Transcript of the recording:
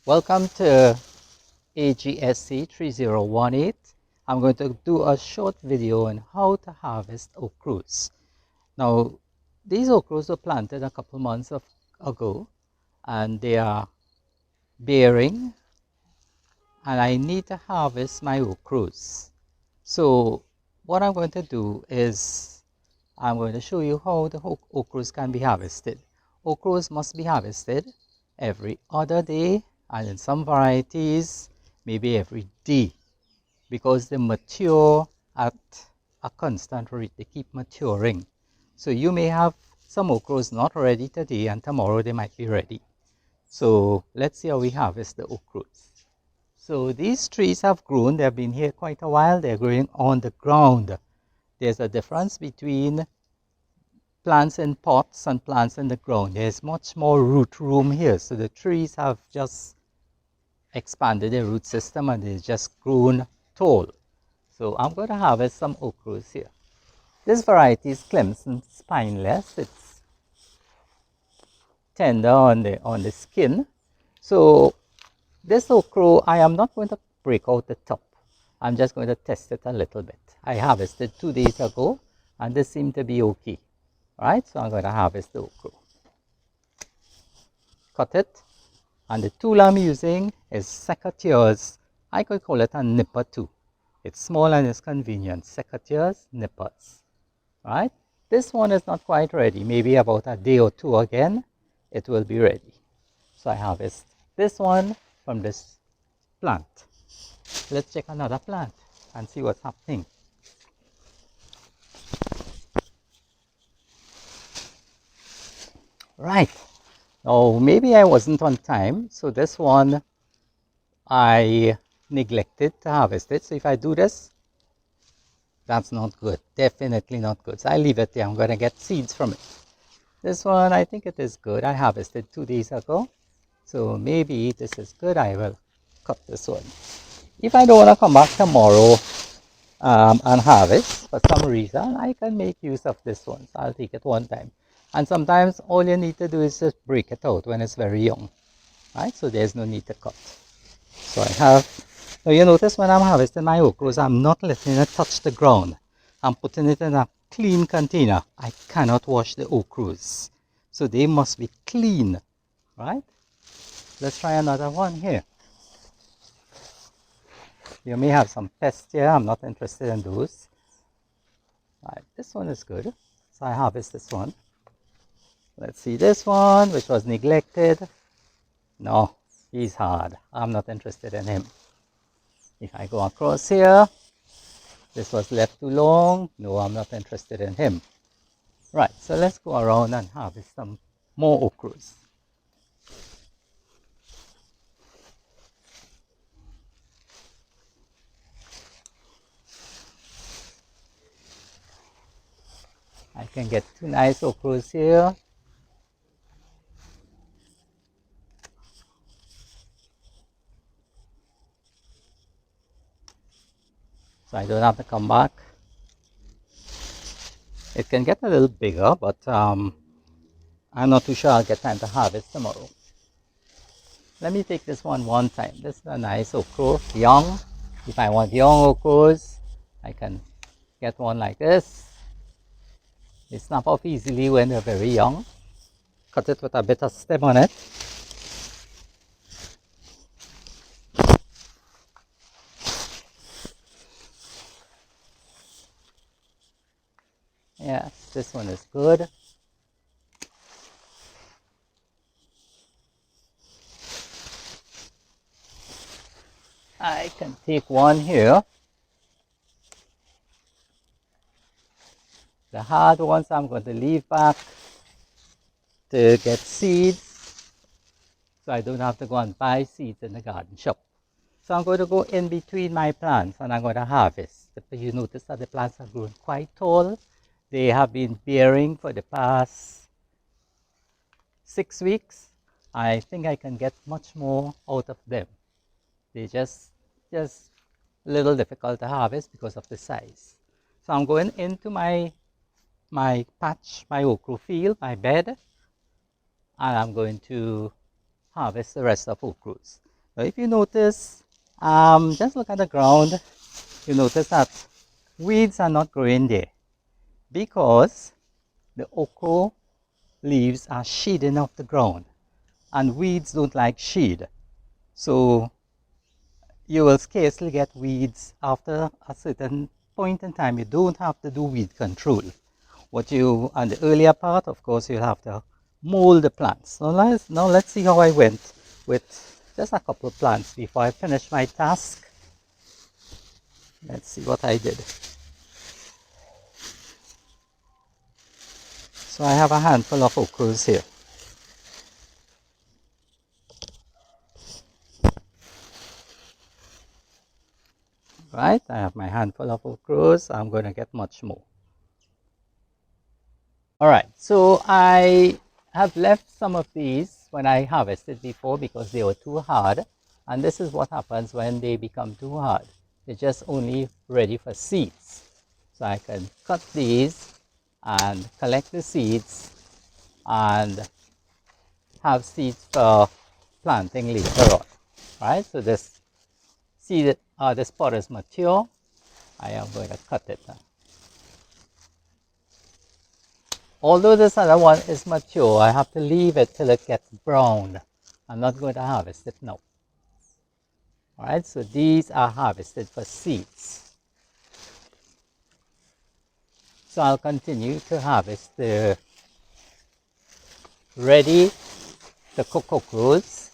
Welcome to AGSC 3018. I'm going to do a short video on how to harvest ochros. Now, these ochros were planted a couple months ago and they are bearing, and I need to harvest my ochros. So what I'm going to do is I'm going to show you how the ochros can be harvested. Ochros must be harvested every other day, and in some varieties maybe every day, because they mature at a constant rate. They keep maturing. So you may have some ochros not ready today and tomorrow they might be ready. So let's see how we harvest the ochros. So these trees have grown. They've been here quite a while. They're growing on the ground. There's a difference between plants in pots and plants in the ground. There's much more root room here. So the trees have just expanded their root system and they've just grown tall. So I'm going to harvest some ochros here. This variety is Clemson spineless. It's tender on the skin. So this ochro, I am not going to break out the top. I'm just going to test it a little bit. I harvested 2 days ago and this seemed to be okay. Right, so I'm going to harvest the ochro. Cut it, and the tool I'm using is secateurs. I could call it a nipper too. It's small and it's convenient. Secateurs, nippers. Right, this one is not quite ready. Maybe about a day or two again, it will be ready. So I harvest this one from this plant. Let's check another plant and see what's happening. Right, now maybe I wasn't on time, so this one I neglected to harvest it. So if I do this, that's not good, definitely not good. So I leave it there. I'm going to get seeds from it. This one, I think it is good. I harvested 2 days ago, so maybe this is good. I will cut this one. If I don't want to come back tomorrow and harvest for some reason, I can make use of this one. So I'll take it one time. And sometimes all you need to do is just break it out when it's very young, right? So there's no need to cut. So I have, now you notice when I'm harvesting my ochros, I'm not letting it touch the ground. I'm putting it in a clean container. I cannot wash the ochros. So they must be clean, right? Let's try another one here. You may have some pests here. I'm not interested in those. Right, this one is good. So I harvest this one. Let's see this one, which was neglected. No, he's hard. I'm not interested in him. If I go across here, this was left too long. No, I'm not interested in him. Right, so let's go around and harvest some more ochros. I can get 2 nice ochros here. So I don't have to come back. It can get a little bigger, but I'm not too sure I'll get time to harvest tomorrow. Let me take this one time. This is a nice ochro, young. If I want young ochros, I can get one like this. They snap off easily when they're very young. Cut it with a bit of stem on it. Yes, this one is good. I can take one here. The hard ones I'm going to leave back to get seeds, so I don't have to go and buy seeds in the garden shop. So I'm going to go in between my plants and I'm going to harvest. You notice that the plants are growing quite tall. They have been bearing for the past 6 weeks. I think I can get much more out of them. They just a little difficult to harvest because of the size. So I'm going into my patch, my ochro field, my bed, and I'm going to harvest the rest of ochros. Now if you notice, just look at the ground, you notice that weeds are not growing there because the ochre leaves are shading off the ground, and weeds don't like shade. So you will scarcely get weeds after a certain point in time. You don't have to do weed control. What you, on the earlier part, of course, you'll have to mold the plants. Now let's see how I went with just a couple of plants before I finish my task. Let's see what I did. So I have a handful of ochros here. Right, I have my handful of ochros. I'm going to get much more. All right, so I have left some of these when I harvested before because they were too hard. And this is what happens when they become too hard. They're just only ready for seeds. So I can cut these and collect the seeds and have seeds for planting later on. Right, so this seed, this pod is mature. I am going to cut it. Although this other one is mature, I have to leave it till it gets brown. I'm not going to harvest it now. Alright, so these are harvested for seeds. So I'll continue to harvest the ready to cook ochros